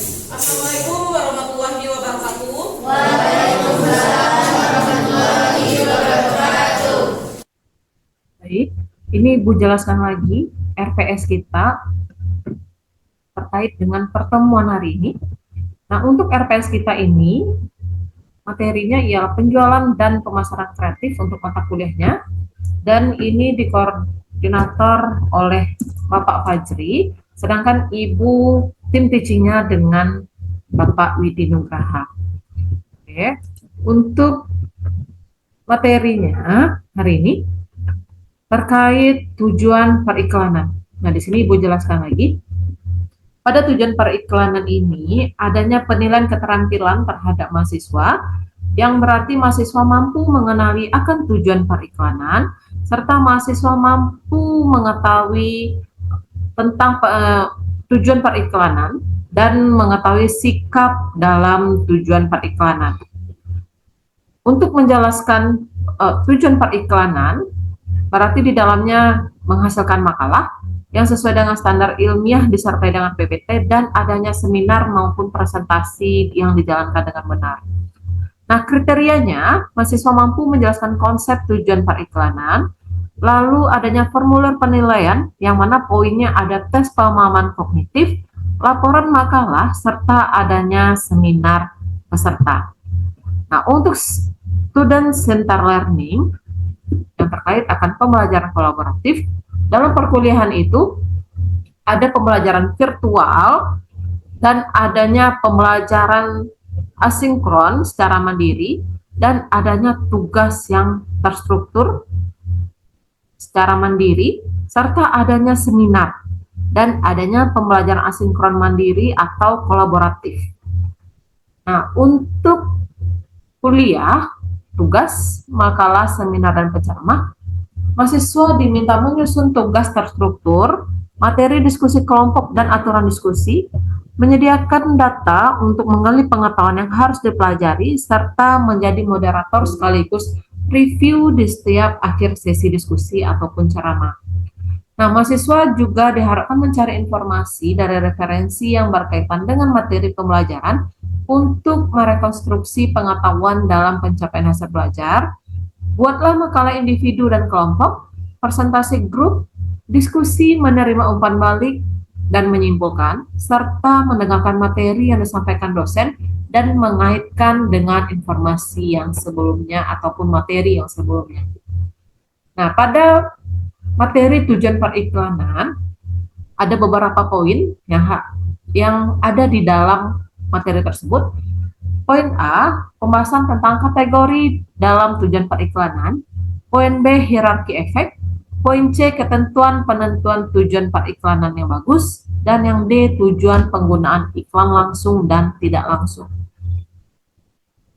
Assalamualaikum warahmatullahi wabarakatuh. Waalaikumsalam warahmatullahi wabarakatuh. Baik, ini Ibu jelaskan lagi RPS kita terkait dengan pertemuan hari ini. Nah, untuk RPS kita ini, materinya ialah penjualan dan pemasaran kreatif untuk mata kuliahnya, dan ini dikoordinator oleh Bapak Fajri, sedangkan Ibu tim teachingnya dengan Bapak Widi Nugraha. Oke, untuk materinya hari ini terkait tujuan periklanan. Nah, di sini Ibu jelaskan lagi. Pada tujuan periklanan ini, adanya penilaian keterampilan terhadap mahasiswa, yang berarti mahasiswa mampu mengenali akan tujuan periklanan, serta mahasiswa mampu mengetahui tentang tujuan periklanan, dan mengetahui sikap dalam tujuan periklanan. Untuk menjelaskan tujuan periklanan, berarti di dalamnya menghasilkan makalah yang sesuai dengan standar ilmiah disertai dengan PPT dan adanya seminar maupun presentasi yang dijalankan dengan benar. Nah, kriterianya, mahasiswa mampu menjelaskan konsep tujuan periklanan, lalu adanya formulir penilaian yang mana poinnya ada tes pemahaman kognitif, laporan makalah, serta adanya seminar peserta. Nah, untuk student center learning yang terkait akan pembelajaran kolaboratif, dalam perkuliahan itu ada pembelajaran virtual dan adanya pembelajaran asinkron secara mandiri dan adanya tugas yang terstruktur secara mandiri serta adanya seminar dan adanya pembelajaran asinkron mandiri atau kolaboratif. Nah, untuk kuliah, tugas, makalah, seminar, dan penceramah, mahasiswa diminta menyusun tugas terstruktur, materi diskusi kelompok dan aturan diskusi, menyediakan data untuk menggali pengetahuan yang harus dipelajari, serta menjadi moderator sekaligus review di setiap akhir sesi diskusi ataupun ceramah. Nah, mahasiswa juga diharapkan mencari informasi dari referensi yang berkaitan dengan materi pembelajaran untuk merekonstruksi pengetahuan dalam pencapaian hasil belajar. Buatlah makalah individu dan kelompok, presentasi grup, diskusi menerima umpan balik dan menyimpulkan, serta mendengarkan materi yang disampaikan dosen dan mengaitkan dengan informasi yang sebelumnya ataupun materi yang sebelumnya. Nah, pada materi tujuan periklanan, ada beberapa poin yang ada di dalam materi tersebut. Poin A, pembahasan tentang kategori dalam tujuan periklanan. Poin B, hierarki efek. Poin C, ketentuan penentuan tujuan periklanan yang bagus. Dan yang D, tujuan penggunaan iklan langsung dan tidak langsung.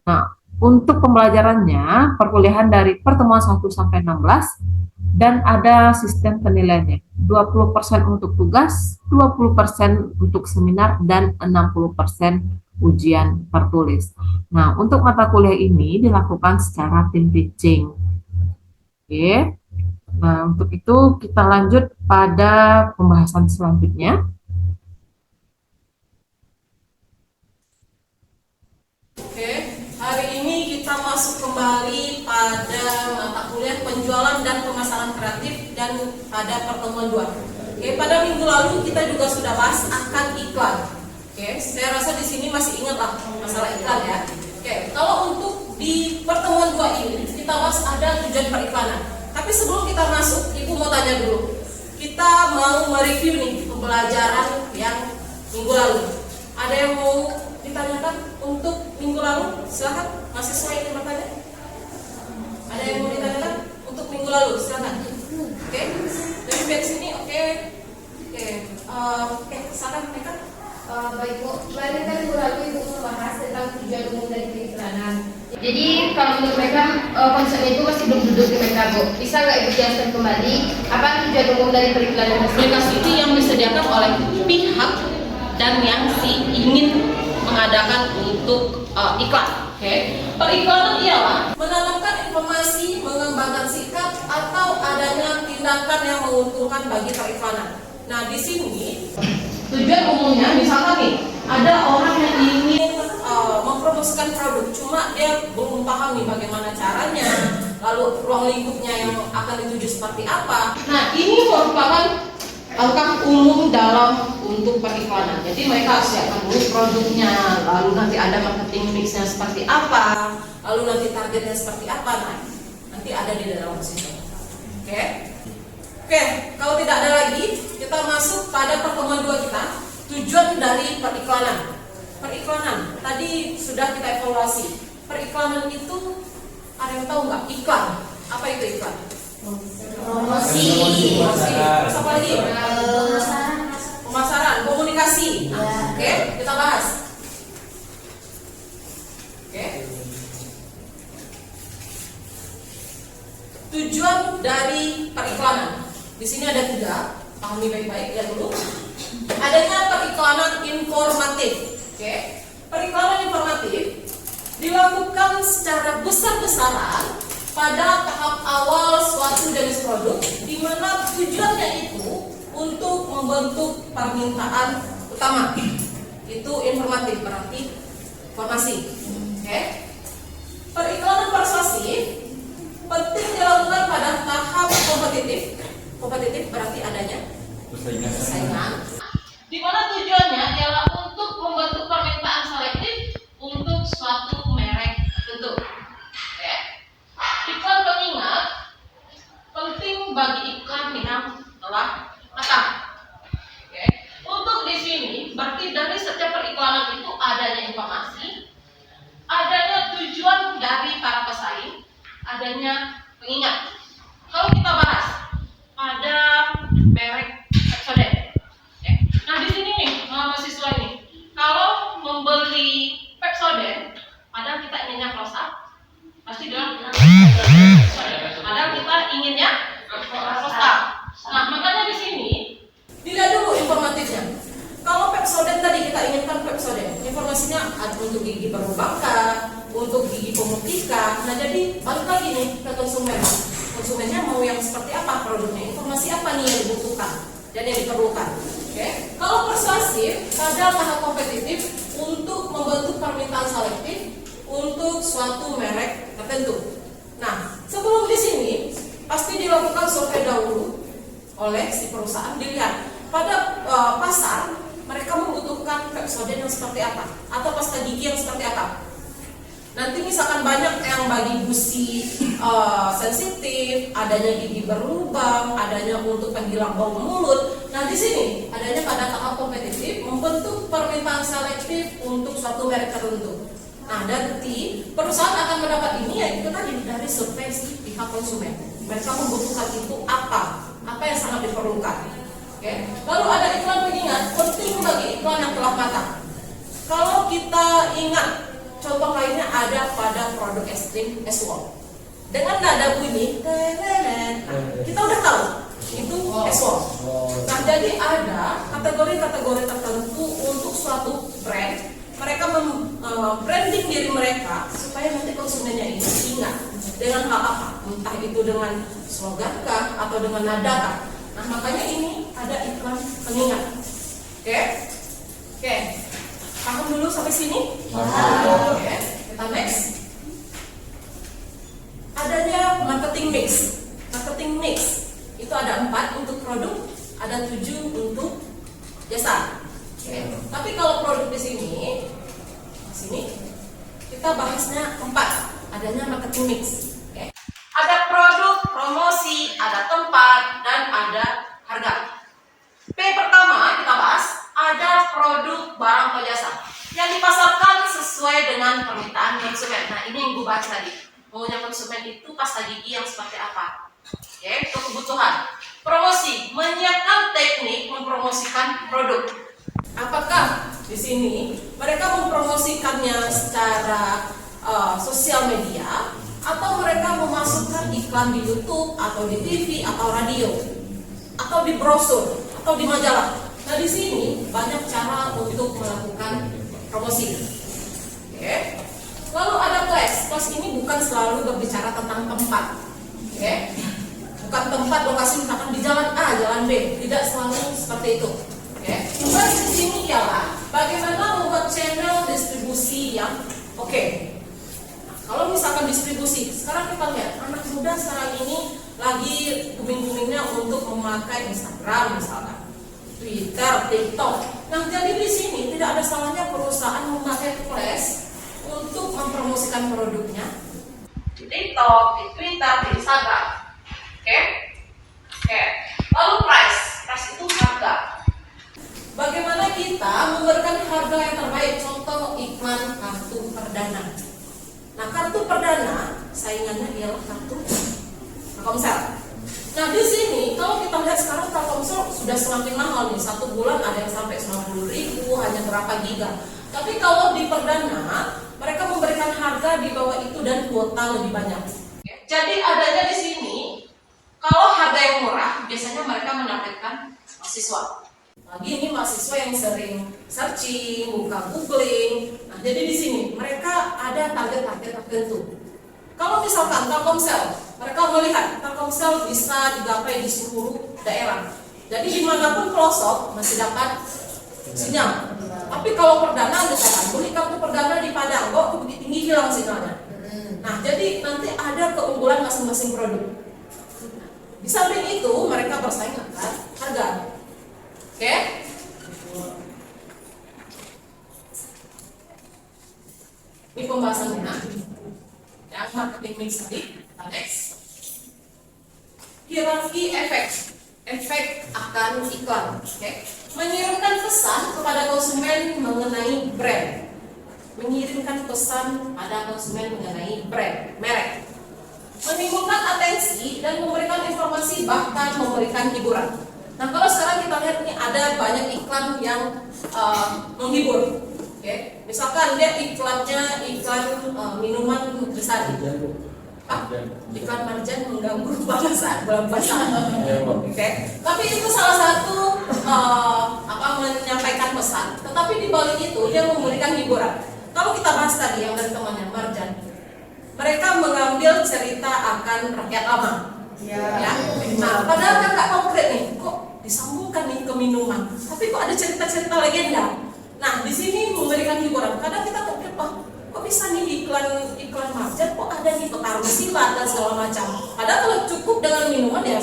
Nah, untuk pembelajarannya, perkuliahan dari pertemuan 1 sampai 16, dan ada sistem penilaiannya. 20% untuk tugas, 20% untuk seminar, dan 60% ujian tertulis. Nah, untuk mata kuliah ini dilakukan secara tim teaching. Oke. Nah, untuk itu kita lanjut pada pembahasan selanjutnya. Oke, hari ini kita masuk kembali pada mata kuliah penjualan dan pemasaran kreatif dan pada pertemuan 2. Oke, pada minggu lalu kita juga sudah bahas akan iklan. Oke, saya rasa di sini masih ingat lah masalah iklan ya. Oke, kalau untuk di pertemuan 2 ini kita bahas ada tujuan periklanan. Tapi sebelum kita masuk, Ibu mau tanya dulu. Kita mau mereview nih pembelajaran yang minggu lalu. Ada yang mau ditanyakan untuk minggu lalu? Silakan, mahasiswa yang bertanya. Ada yang mau ditanyakan untuk minggu lalu? Silakan. Oke, dari pihak sini, oke. Silakan mereka. Baik Bu, kemarin kan Bu Rabi Ibu membahas tentang tujuan umum dari periklanan. Jadi kalau menurut mereka konsepnya itu masih belum duduk di mereka Bu. Bisa nggak Ibu jelaskan kembali apa tujuan umum dari periklanan? Aplikasi itu yang disediakan oleh pihak dan yang ingin mengadakan untuk iklan. Oke. Periklanan ialah menanamkan informasi, mengembangkan sikap atau adanya tindakan yang menguntungkan bagi periklanan. Nah, di sini tujuan umumnya misalkan nih ada orang cuma dia belum paham nih bagaimana caranya, lalu ruang lingkupnya yang akan dituju seperti apa. Nah, ini merupakan langkah umum dalam untuk periklanan. Jadi mereka harus siapkan dulu produknya, lalu nanti ada marketing mixnya seperti apa, lalu nanti targetnya seperti apa. Nah, nanti ada di dalam situ. Oke, kalau tidak ada lagi, kita masuk pada pertemuan 2 kita, tujuan dari periklanan. Periklanan, tadi sudah kita evaluasi. Periklanan itu, ada yang tahu nggak? Iklan, apa itu iklan? Promosi. Terus apa lagi? Pemasaran, komunikasi. Nah, oke, kita bahas. Oke. Tujuan dari periklanan. Di sini ada 3. Pahami baik-baik, lihat dulu. Adanya periklanan informatif. Oke. Periklanan informatif dilakukan secara besar-besaran pada tahap awal suatu jenis produk, di mana tujuannya itu untuk membentuk permintaan utama. Itu informatif, berarti informasi. Oke. Periklanan persuasif penting dilakukan pada tahap kompetitif. Kompetitif berarti adanya persaingan. Di mana tujuannya adalah untuk membentuk permintaan selektif untuk suatu merek tertentu. Oke. Iklan pengingat penting bagi iklan yang telah matang. Oke. Untuk di sini berarti dari setiap periklanan itu adanya informasi, adanya tujuan dari para pesaing, adanya pengingat. Kalau kita bahas ada merek Pepsodent. Oke. Nah di sini nih mahasiswa ini, kalau membeli Pepsodent, padahal kita inginnya close up, pasti bilang padahal kita inginnya close up. Nah makanya di sini dilihat dulu informatifnya. Kalau Pepsodent tadi kita inginkan Pepsodent, informasinya ada untuk gigi berbangka, untuk gigi pemutihkan. Nah jadi balik lagi nih ke konsumen. Konsumennya mau yang seperti apa produknya, informasi apa nih yang dibutuhkan dan yang diperlukan. Oke. Kalau persuasif pada tahap kompetitif untuk membentuk permintaan selektif untuk suatu merek tertentu. Nah, sebelum di sini pasti dilakukan survei dahulu oleh si perusahaan, dilihat pada pasar mereka membutuhkan Pepsodent yang seperti apa atau pasta gigi yang seperti apa. Nanti misalkan banyak yang bagi gusi sensitif, adanya gigi berlubang, adanya untuk penghilang bau mulut. Nah di sini adanya pada tahap kompetitif membentuk permintaan selektif untuk suatu merek tertentu. Nah nanti perusahaan akan mendapat ini ya itu tadi dari survei si pihak konsumen. Mereka membutuhkan itu apa yang sangat diperlukan. Oke. Lalu ada iklan pengingat, penting bagi iklan yang telah matang. Kalau kita ingat contoh lainnya ada pada produk es krim S-Wall. Dengan nada bunyi, kita udah tahu itu S-Wall. Nah jadi ada kategori-kategori tertentu untuk suatu brand. Mereka branding diri mereka supaya nanti konsumennya ini ingat dengan hal apa, entah itu dengan slogan kah atau dengan nada kah. Nah makanya ini ada iklan pengingat. Oke. Paham dulu sampai sini? Oke, kita next. Adanya marketing mix. Marketing mix itu ada 4 untuk produk, ada 7 untuk jasa. Oke. Tapi kalau produk di sini kita bahasnya 4. Adanya marketing mix. Oke. Ada produk, promosi, ada tempat, dan ada harga. P pertama kita bahas. Ada produk barang atau jasa yang dipasarkan sesuai dengan permintaan konsumen. Nah ini yang gue bahas tadi. Maunya konsumen itu pasta gigi yang seperti apa? Oke, itu kebutuhan. Promosi, menyiapkan teknik mempromosikan produk. Apakah di sini mereka mempromosikannya secara sosial media atau mereka memasukkan iklan di YouTube atau di TV atau radio atau di brosur atau di majalah? Nah di sini banyak cara untuk melakukan promosi. Oke. Lalu ada class. Class ini bukan selalu berbicara tentang tempat. Oke. Bukan tempat lokasi misalkan di jalan A, jalan B. Tidak selalu seperti itu. Oke. Tugas di sini ialah bagaimana membuat channel distribusi yang oke. Kalau misalkan distribusi, sekarang kita lihat anak muda sekarang ini lagi booming-boomingnya untuk memakai Instagram misalkan, Twitter, TikTok. Nah, jadi di sini tidak ada salahnya perusahaan memakai flash untuk mempromosikan produknya di TikTok, di Twitter, di Instagram. Oke? Lalu price itu harga. Bagaimana kita memberikan harga yang terbaik? Contoh iklan kartu perdana. Nah, kartu perdana saingannya ialah kartu Telkomsel. Nah, di sini kalau kita lihat sekarang Telkomsel sudah semakin mahal nih. 1 bulan ada yang sampai 90.000, hanya berapa giga. Tapi kalau di perdana mereka memberikan harga di bawah itu dan kuota lebih banyak. Jadi adanya di sini kalau harga yang murah biasanya mereka mendapatkan mahasiswa. Lagi ini mahasiswa yang sering searching, buka googling. Nah, jadi di sini mereka ada target-target tertentu. Kalau misalkan Telkomsel, mereka melihat Telkomsel bisa digapai di seluruh daerah. Jadi dimanapun pelosok masih dapat sinyal. Tapi kalau perdana misalkan beli kartu perdana di Padang, kok Bukit Tinggi hilang sinyalnya. Nah, jadi nanti ada keunggulan masing-masing produk. Di samping itu mereka bersaing akan harga. Oke? Ini pembahasannya. Yang marketing mix tadi, next. Hierarki efek akan iklan. Oke? Mengirimkan pesan kepada konsumen mengenai brand. Mengirimkan pesan pada konsumen mengenai brand, merek. Menimbulkan atensi dan memberikan informasi, bahkan memberikan hiburan. Nah, kalau sekarang kita lihat nih ada banyak iklan yang menghibur. Oke, misalkan dia iklannya iklan minuman nutrisari. Iklan marjan mengganggu bahasa bulan puasa. Oke, tapi itu salah satu menyampaikan pesan. Tetapi di balik itu dia memberikan hiburan. Kalau kita bahas tadi yang dari temannya marjan, mereka mengambil cerita akan rakyat lama. Ya. Nah, padahal kan nggak konkret nih, kok disambungkan nih ke minuman, tapi kok ada cerita-cerita legenda. Nah, di sini memberikan hiburan. Kadang kita konkret, kok bisa nih iklan marjan, kok ada nih petarung silat dan segala macam. Padahal kalau cukup dengan minuman ya,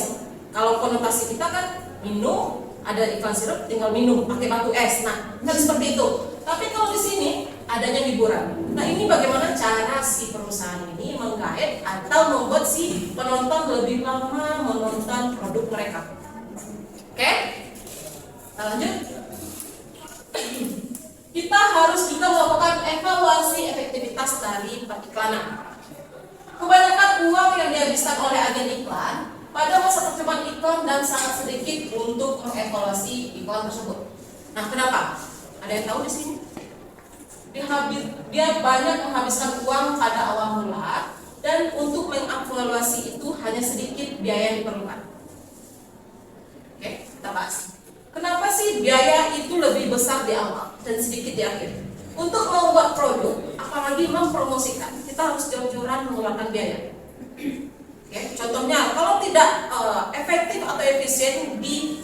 kalau konotasi kita kan minum, ada iklan sirup, tinggal minum pakai batu es. Nah, kan seperti itu. Tapi kalau di sini adanya hiburan. Nah, ini bagaimana cara si perusahaan ini menggait atau membuat si penonton lebih lama menonton produk mereka. Oke? Kita lanjut. Kita harus juga melakukan evaluasi efektivitas dari periklanan. Kebanyakan uang yang dihabiskan oleh agen iklan pada masa percobaan iklan dan sangat sedikit untuk mengevaluasi iklan tersebut. Nah, kenapa? Ada yang tahu di sini? Dia banyak menghabiskan uang pada awal mula dan untuk mengevaluasi itu hanya sedikit biaya yang diperlukan. Oke, kita bahas. Kenapa sih biaya itu lebih besar di awal dan sedikit di akhir? Untuk membuat produk, apalagi mempromosikan, kita harus jor-joran mengeluarkan biaya. Oke, contohnya kalau tidak efektif atau efisien di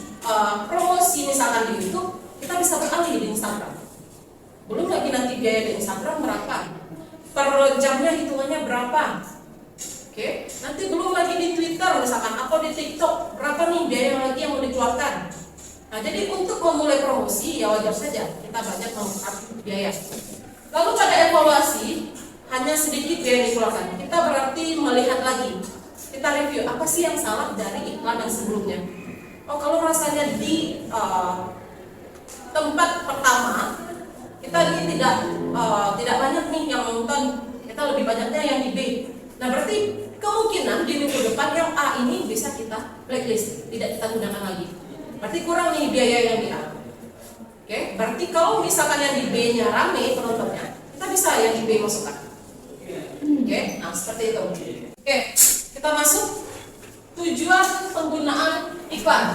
promosi misalkan di YouTube, kita bisa beralih di Instagram. Belum lagi nanti biaya di Instagram berapa, per jamnya hitungannya berapa. Oke, nanti belum lagi di Twitter misalkan atau di TikTok berapa nih biaya lagi yang mau dikeluarkan. Nah, jadi untuk memulai promosi ya wajar saja kita banyak mengeluarkan biaya. Lalu pada evaluasi hanya sedikit biaya yang dikeluarkan. Kita berarti melihat lagi, kita review apa sih yang salah dari iklan yang sebelumnya. Oh, kalau rasanya di tempat pertama kita ini tidak banyak nih yang nonton, kita lebih banyaknya yang di B. Nah, berarti kemungkinan di minggu depan yang A ini bisa kita blacklist, tidak kita gunakan lagi. Berarti kurang nih biaya yang di A. Oke, berarti kalau misalkan yang di B-nya rame penontonnya, kita bisa yang di B masukkan. Oke, nah seperti itu. Oke, kita masuk tujuan penggunaan iklan.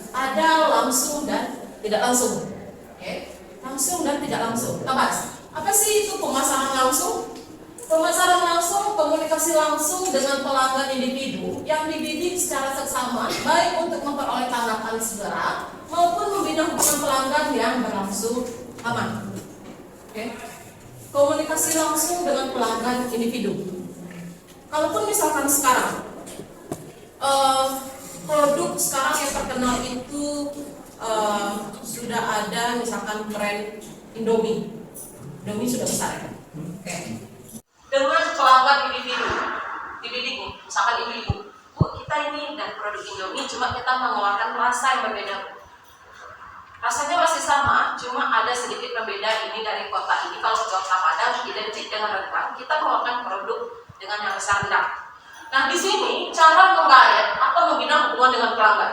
Ada langsung dan tidak langsung. Oke, langsung dan tidak langsung. Kita bahas. Apa sih itu pemasaran langsung? Pemasaran langsung, komunikasi langsung dengan pelanggan individu yang dididik secara seksama, baik untuk memperoleh tanggapan segera maupun membina hubungan pelanggan yang berlangsung lama. Oke. Komunikasi langsung dengan pelanggan individu. kalaupun misalkan sekarang produk sekarang yang terkenal itu sudah ada misalkan brand Indomie. Indomie sudah besar ya. Oke. Dengan pelanggan individu, dibidik nih, misalkan ibu-ibu, Bu, kita ini dan produk Indomie cuma kita mengeluarkan rasa yang berbeda. Rasanya masih sama, cuma ada sedikit berbeda ini dari kota ini. Kalau ke Kota Padang identik dengan rendang, kita mengeluarkan produk dengan yang besar rendang. Nah di sini cara menggayat atau membina hubungan dengan pelanggan.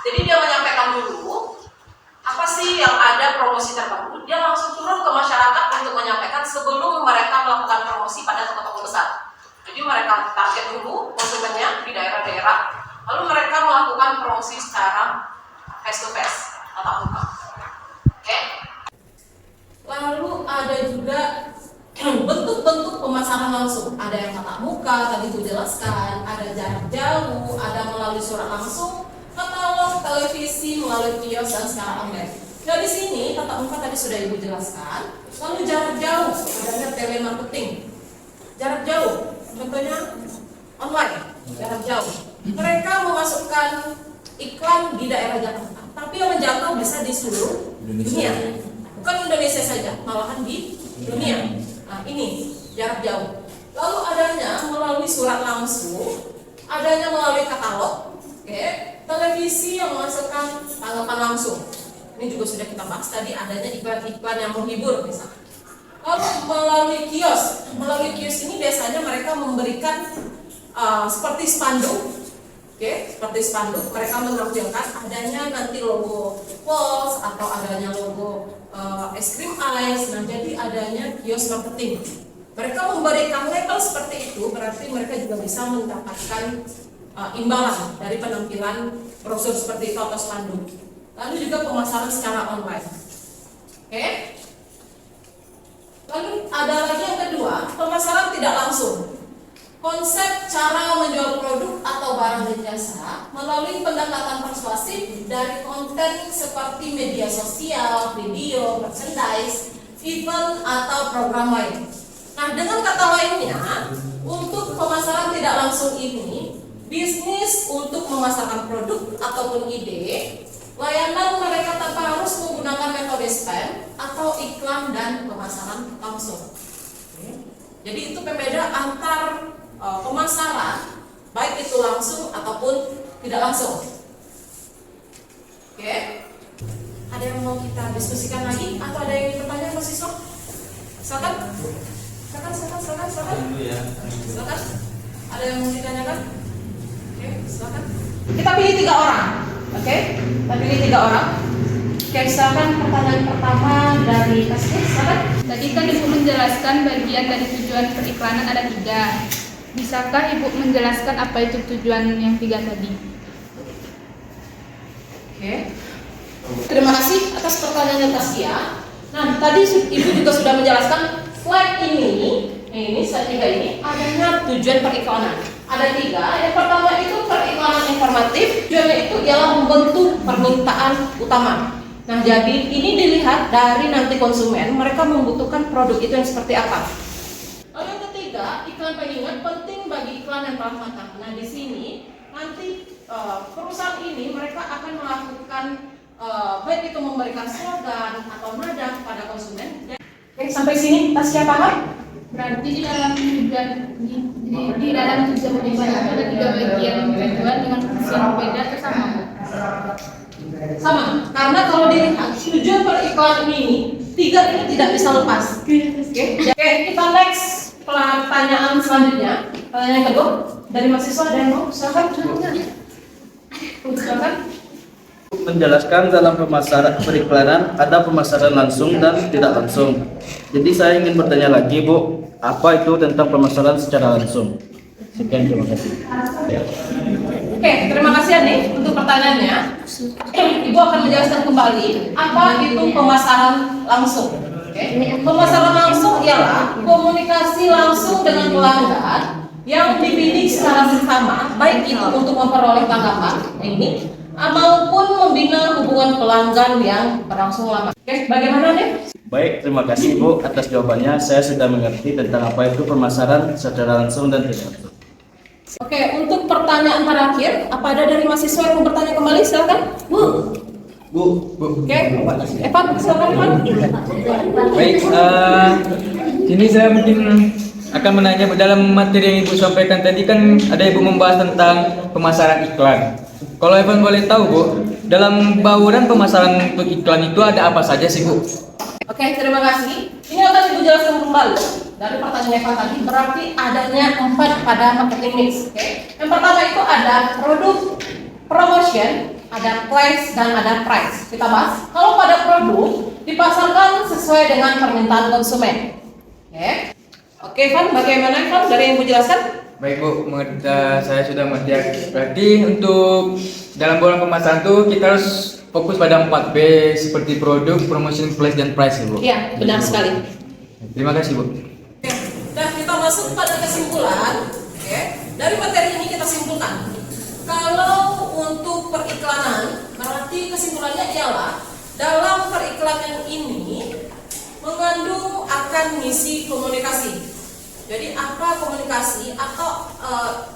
Jadi dia menyampaikan dulu apa sih yang ada promosi terbaru. Dia langsung turun ke masyarakat untuk menyampaikan sebelum mereka melakukan promosi pada toko-toko besar. Jadi mereka target dulu konsumennya di daerah-daerah, lalu mereka melakukan promosi secara face to face, tatap muka. Oke. Lalu ada juga bentuk-bentuk pemasaran langsung. Ada yang tatap muka, tadi itu jelaskan, ada jarak jauh, ada melalui surat langsung, katalog, televisi, melalui kios dan secara online. Nah di sini tatap muka tadi sudah Ibu jelaskan. Lalu jarak jauh, adanya telemarketing. Jarak jauh, contohnya online, jarak jauh. Mereka memasukkan iklan di daerah Jakarta, tapi yang menjangkau bisa di seluruh dunia. Bukan Indonesia saja, malahan di dunia. Nah ini jarak jauh. Lalu adanya melalui surat langsung, adanya melalui katalog, televisi yang memasukkan tanggapan langsung. Ini juga sudah kita bahas tadi, adanya iklan-iklan yang menghibur misalnya. Lalu melalui kios ini biasanya mereka memberikan seperti spanduk, seperti spanduk. Mereka menampilkan adanya nanti logo Pulse atau adanya logo es krim ice. Nah jadi adanya kios marketing. Mereka memberikan label seperti itu, berarti mereka juga bisa mendapatkan imbalan dari penampilan brosur seperti itu atau spanduk. Lalu juga pemasaran secara online. Lalu ada lagi yang kedua, pemasaran tidak langsung. Konsep cara menjual produk atau barang dan jasa melalui pendekatan persuasif dari konten seperti media sosial, video, merchandise, event atau program lain. Nah, dengan kata lainnya, untuk pemasaran tidak langsung ini, bisnis untuk memasarkan produk ataupun ide, layanan mereka tanpa harus menggunakan metode spam atau iklan dan pemasaran langsung. Jadi itu pembeda antar pemasaran, baik itu langsung ataupun tidak langsung. Ada yang mau kita diskusikan lagi atau ada yang ingin bertanya mahasiswa? Silakan. Silakan. Ada yang mau ditanyakan? Silakan. Kita pilih 3 orang. Kita pilih 3 orang. Silakan pertanyaan pertama dari Kasih. Silakan. Tadi kan Ibu menjelaskan bagian dari tujuan periklanan ada 3. Bisakah Ibu menjelaskan apa itu tujuan yang 3 tadi? Terima kasih atas pertanyaannya Taskia. Nah, tadi Ibu juga sudah menjelaskan slide ini slide 3 ini adanya tujuan periklanan. Ada 3. Yang pertama itu periklanan informatif. Tujuannya itu ialah membentuk permintaan utama. Nah, jadi ini dilihat dari nanti konsumen, mereka membutuhkan produk itu yang seperti apa. Lalu yang ketiga, iklan pengingat penting bagi iklan yang telah matang. Nah, di sini nanti perusahaan ini mereka akan melakukan baik itu memberikan slogan atau nada kepada konsumen. Sampai sini Tasya paham? Berarti di dalam tujuan di dalam tujuan periklanan ada 3 bagian tujuan dengan fungsi yang berbeda atau sama, Bu? Sama, karena kalau dilihat tujuan periklanan ini 3 ini tidak bisa lepas. Kita next pertanyaan selanjutnya. Pertanyaan kedua dari mahasiswa ada yang mau? Silakan. Menjelaskan dalam pemasaran periklanan ada pemasaran langsung dan tidak langsung. Jadi saya ingin bertanya lagi, Bu, apa itu tentang pemasaran secara langsung? Sekian, terima kasih. Terima kasih Ani untuk pertanyaannya. Ibu akan menjelaskan kembali apa itu pemasaran langsung. Pemasaran langsung ialah komunikasi langsung dengan pelanggan yang dibidik secara bersama, baik itu untuk memperoleh tanggapan ini maupun membina hubungan pelanggan yang berlangsung lama. Bagaimana nih? Baik, terima kasih Bu atas jawabannya. Saya sudah mengerti tentang apa itu pemasaran secara langsung dan tidak langsung. Oke, untuk pertanyaan terakhir, apa ada dari mahasiswa yang mau bertanya kembali? Silakan, Bu. Oke, Evan, silakan Evan. Baik, ini saya mungkin akan menanya dalam materi yang Ibu sampaikan tadi kan ada Ibu membahas tentang pemasaran iklan. Kalau Evan boleh tahu Bu, dalam bauran pemasaran untuk iklan itu ada apa saja sih Bu? Oke, terima kasih. Ini akan Ibu jelaskan kembali dari pertanyaan Evan tadi. Berarti adanya 4 pada marketing mix. Oke, yang pertama itu ada produk, promotion, ada place, dan ada price. Kita bahas. Kalau pada produk dipasarkan sesuai dengan permintaan konsumen. Oke, Evan, bagaimana Evan dari yang Ibu jelaskan? Baik Bu, saya sudah mengerti. Berarti untuk dalam bauran pemasaran itu kita harus fokus pada 4P seperti produk, promotion, place, dan price ya Bu? Iya, benar sekali. Terima kasih Bu. Oke, dan kita masuk pada kesimpulan. Oke, dari materi ini kita simpulkan. Kalau untuk periklanan, berarti kesimpulannya ialah dalam periklanan ini mengandung akan misi komunikasi. Jadi apa komunikasi atau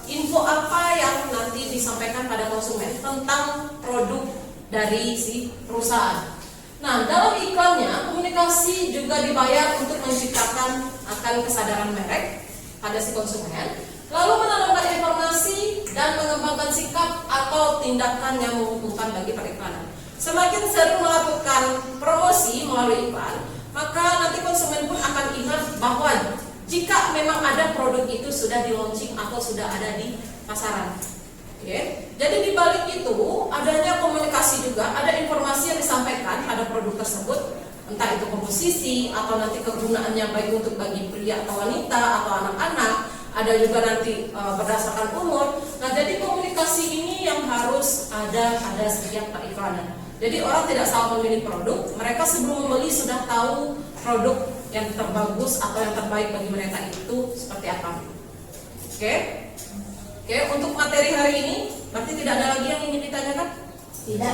info apa yang nanti disampaikan pada konsumen tentang produk dari si perusahaan. Nah, dalam iklannya komunikasi juga dibayar untuk menciptakan akan kesadaran merek pada si konsumen, lalu menanamkan informasi dan mengembangkan sikap atau tindakan yang menguntungkan bagi periklanan. Semakin sering melakukan promosi melalui iklan, maka nanti konsumen pun akan ingat bahwa jika memang ada produk itu sudah di launching atau sudah ada di pasaran. Oke. Jadi di balik itu adanya komunikasi juga, ada informasi yang disampaikan pada produk tersebut, entah itu komposisi atau nanti kegunaannya baik untuk bagi pria atau wanita atau anak-anak, ada juga nanti berdasarkan umur. Nah, jadi komunikasi ini yang harus ada setiap periklanan. Jadi orang tidak salah memilih produk, mereka sebelum membeli sudah tahu produk yang terbagus atau yang terbaik bagi mereka itu seperti apa. Oke, untuk materi hari ini berarti tidak ada lagi yang ingin ditanyakan? Tidak.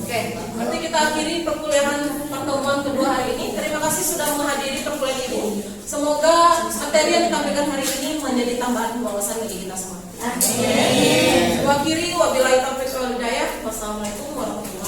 Oke, berarti kita akhiri perkuliahan pertemuan kedua hari ini. Terima kasih sudah menghadiri perkuliahan ini. Semoga materi yang ditampilkan hari ini menjadi tambahan wawasan bagi kita semua. Amin. Wabillahi taufiq wal hidayah. Wassalamualaikum warahmatullahi wabarakatuh.